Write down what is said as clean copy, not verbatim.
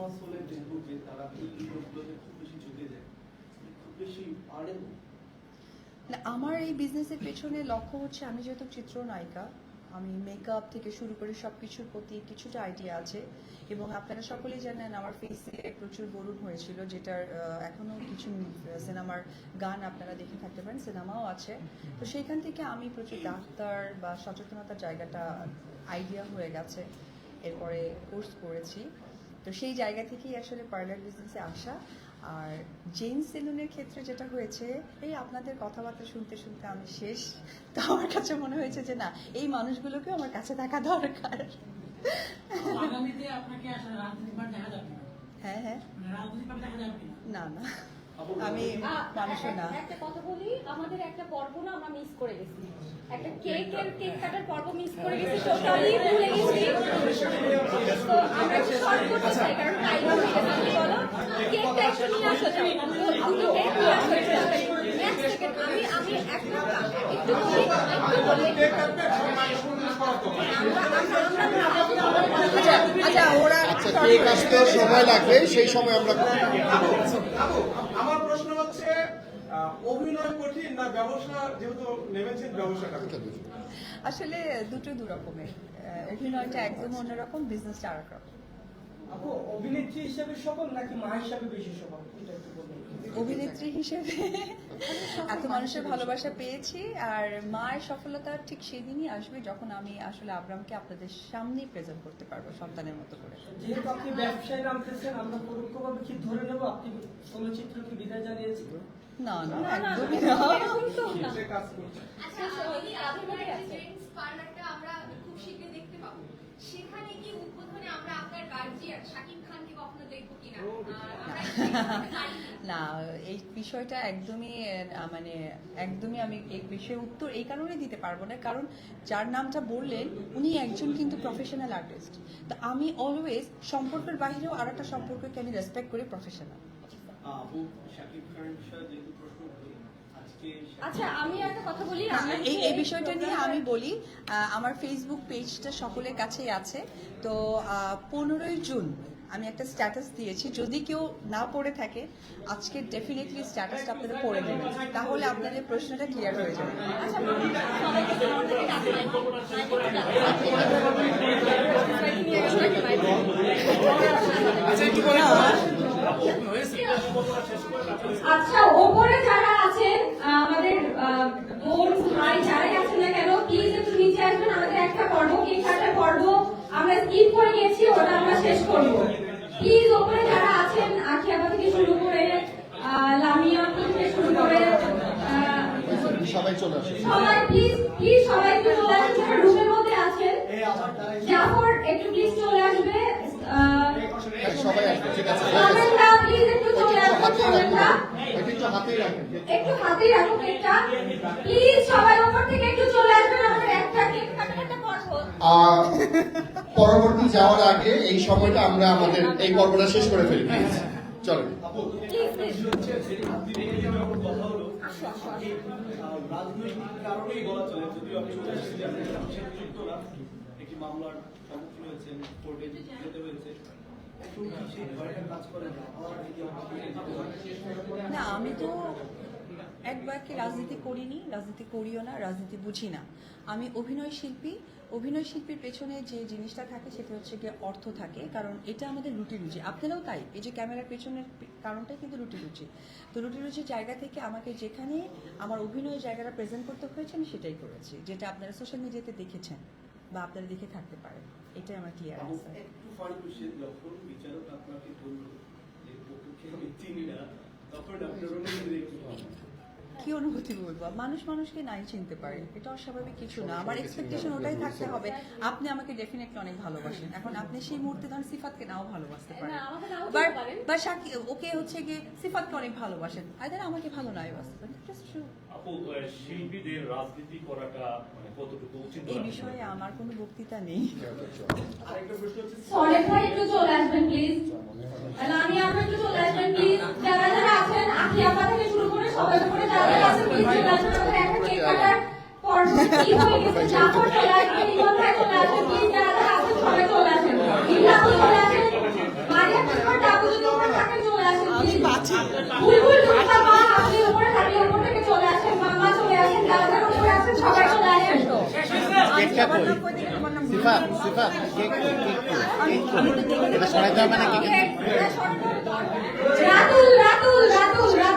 Famous হলে দেখবো যে তারা এই বিষয়গুলোতে খুব বেশি ঝুঁকে যায়, খুব বেশি পারেন। আমার এই বিজনেসের পেছনে লক্ষ্য হচ্ছে, আমি যেহেতু চিত্রনায়িকা, আমি মেকআপ থেকে শুরু করে সবকিছুর প্রতি কিছুটা আইডিয়া আছে। এবং আপনারা সকলেই জানেন আমার ফেসে প্রচুর বরুণ হয়েছিল, যেটার এখনো কিছু সিনেমার গান আপনারা দেখে থাকতে পারেন, সিনেমাও আছে। তো সেইখান থেকে আমি প্রচুর ডাক্তার বা সচেতনতার জায়গাটা আইডিয়া হয়ে গেছে, এরপরে কোর্স করেছি। তো সেই জায়গা থেকেই আসলে পার্লার বিজনেসে আসা। আর জেন্টস সেলুনের ক্ষেত্রে যেটা হয়েছে, এই আপনাদের কথাবার্তা শুনতে শুনতে আমি শেষ। তো আমার কাছে মনে হয়েছে যে না, এই মানুষগুলোকেও আমার কাছে থাকা দরকার। আগামীতে আপনাকে আসলে রাজনীতিবার দেখা যাবে না? হ্যাঁ হ্যাঁ, মানে রাজনীতিবার দেখা যাবে না? না না, আমি মানুষও না। একটা কথা বলি, আমাদের একটা পর্ব না আমরা মিস করে গেছি, একটা কেক কাটার পর্ব মিস করে গেছি, টোটালি ভুলে গেছি। তো আমরা একটু শর্ট করতে চাই, কারণ টাইম হয়ে গেছে। বলো কেকটা একটু নিয়ে আসো, যাও দুটো কেক নিয়ে আসো। নেক্সট সেকেন্ড আমি একটু আচ্ছা, ওরা কেক আসতে সময় লাগবে, সেই সময় আমরা আমার প্রশ্ন হচ্ছে, অভিনয় কঠিন না ব্যবসা, যেহেতু নেমেছেন ব্যবসাটা? আসলে দুটো দু রকমের। অভিনয়টা একদম অন্যরকম, বিজনেসটা আরেক রকম। আপু অভিনেত্রী হিসেবে সফল নাকি মা হিসেবে বেশি সফল, এটা একটু বলবেন? অভিনেত্রী হিসেবে এত মানুষের ভালোবাসা পেয়েছি, আর মায়ের সফলতা ঠিক সেদিনই আসবে যখন আমি আসলে আব্রামকে আপনাদের সামনে প্রেজেন্ট করতে পারবো সন্তানের মতো করে। যেহেতু আপনি ব্যবসায় নামতেছেন, আমরা পরোক্ষভাবে কি ধরে নেব আপনি চলচ্চিত্রকে বিদায় জানিয়েছেন? না না, একদমই না। কাজ করছে। আচ্ছা, জেন্টস পার্লারটা আমরা খুব শীঘ্রই দেখতে পাবো। সেখানে কি উদ্বোধনে আমরা আপনার গার্জিয়ান শাকিব খানকে কখনো দেখবো কিনা? না, এই বিষয়টা একদমই মানে একদমই আমি এই বিষয়ে উত্তর এই কারণে দিতে পারবো না, কারণ যার নামটা বললেন উনি একজন কিন্তু প্রফেশনাল আর্টিস্ট। তো আমি অলওয়েজ সম্পর্কের বাইরেও আর একটা সম্পর্ককে আমি রেসপেক্ট করি, প্রফেশনাল। আপু, শাকিব খানের বিষয়ে যেহেতু প্রশ্ন করি, আজকে আচ্ছা, আমি একটা কথা বলি। এই বিষয়টা নিয়ে আমি বলি, আমার ফেসবুক পেজটা সকলের কাছেই আছে। তো 15ই জুন আমি একটা স্ট্যাটাস দিয়েছি, যদি কেউ না পড়ে থাকে আজকে ডেফিনেটলি স্ট্যাটাসটা আপনারা পড়ে নেবেন, তাহলে আপনাদের প্রশ্নটা ক্লিয়ার হয়ে যাবে। আচ্ছা, ওপরে যারা আছেন আমাদের বোন ভাই যারাই আছেন না কেন, প্লিজ একটু নিচে আসবেন। আমাদের একটা পর্ব, কেক কাটার পর্ব আমরা স্কিপ করে গেছি, ওটা আমরা শেষ করব। প্লিজ ওপরে যারা আছেন, আখিয়াবা থেকে শুরু করে লামিয়া থেকে শুরু করে সবাই চলে আসে। সবাই প্লিজ প্লিজ সবাই একটু চলে আসবেন, যারা রুমের মধ্যে আছেন। জাফর একটু প্লিজ চলে আসবে। সবাই আসবে, ঠিক আছে? সোমেনদা প্লিজ একটু চলে আসবেন। সোমেনদা একটু হাতেই রাখেন। একটু হাতেই রাখুন কেকটা। প্লিজ সবাই ওপর থেকে একটু চলে আসবেন, আমাদের একটা কেক কাটার পর্ব। পরবর্তী যাওয়ার আগে এই সময়টা আমরা আমাদের এই পর্বটা শেষ করে ফেলি, প্লিজ চলো। কথা হলো রাজনৈতিক কারণেই বলা চলে, যদিও আমি চলে আসছি যে যুক্ত না, একটি মামলার সম্মুখীন হয়েছেন, কোর্টে যেতে হয়েছে। না, আমি তো একবার কি রাজনীতি করিনি, রাজনীতি করিও না, রাজনীতি বুঝি না। আমি অভিনয় শিল্পী। অভিনয় শিল্পীর পেছনে যে জিনিসটা থাকে সেটা হচ্ছে গিয়ে অর্থ থাকে, কারণ এটা আমাদের রুটি রুচি। আপনারাও তাই, এই যে ক্যামেরার পেছনের কারণটাই কিন্তু রুটি রুচি। তো রুটি রুচির জায়গা থেকে আমাকে যেখানে আমার অভিনয়ের জায়গাটা প্রেজেন্ট করতে হয়েছে আমি সেটাই করেছি, যেটা আপনারা সোশ্যাল মিডিয়াতে দেখেছেন বা আপনারা দেখে থাকতে পারেন। এটাই আমার ক্লিয়ার আনসার। একটু ফানি কোশ্চেন, যখন বিচারক আপনাকে বলল যে পক্ষে আমি চিনি না, তখন আপনার অনুভূতি কি অনুভূতি বলবো? মানুষ মানুষকে নাই চিনতে পারে, এটা অস্বাভাবিক কিছু না। আমার এক্সপেকটেশন ওটাই থাকতে হবে, আপনি আমাকে ডেফিনেটলি অনেক ভালোবাসেন। এখন আপনি সেই মুহূর্তে ধরেন সিফাতকে নাও ভালোবাসতে পারেন, বা ওকে হচ্ছে গিয়ে সিফাতকে অনেক ভালোবাসেন, আইদার আমাকে ভালো নাই বাসতে পারেন। আপু, শিল্পীদের রাজনীতি করাটা মানে কতটুকু উচিত? এই বিষয়ে আমার কোনো বক্তৃতা নেই। আরেকটা প্রশ্ন হচ্ছে, সরেন ভাই একটু চলে আসবেন প্লিজ। লামিয়া আপনি একটু চলে আসবেন প্লিজ। যারা যারা আছেন, আখিয়াবা থেকে শুরু করে সবাই উপরে যারা যারা আছেন প্লিজ চলে আসবেন। আমাদের একটা কেক কাটার পর্ব কি হয়ে গেছে। জাফর চলে আসবেন, ইমন ভাই চলে আসবেন, প্লিজ যারা যারা আছেন সবাই চলে আসেন। ইমরান চলে আসেন, মারিয়া রাতুল রাতুল রাতুল রাতুল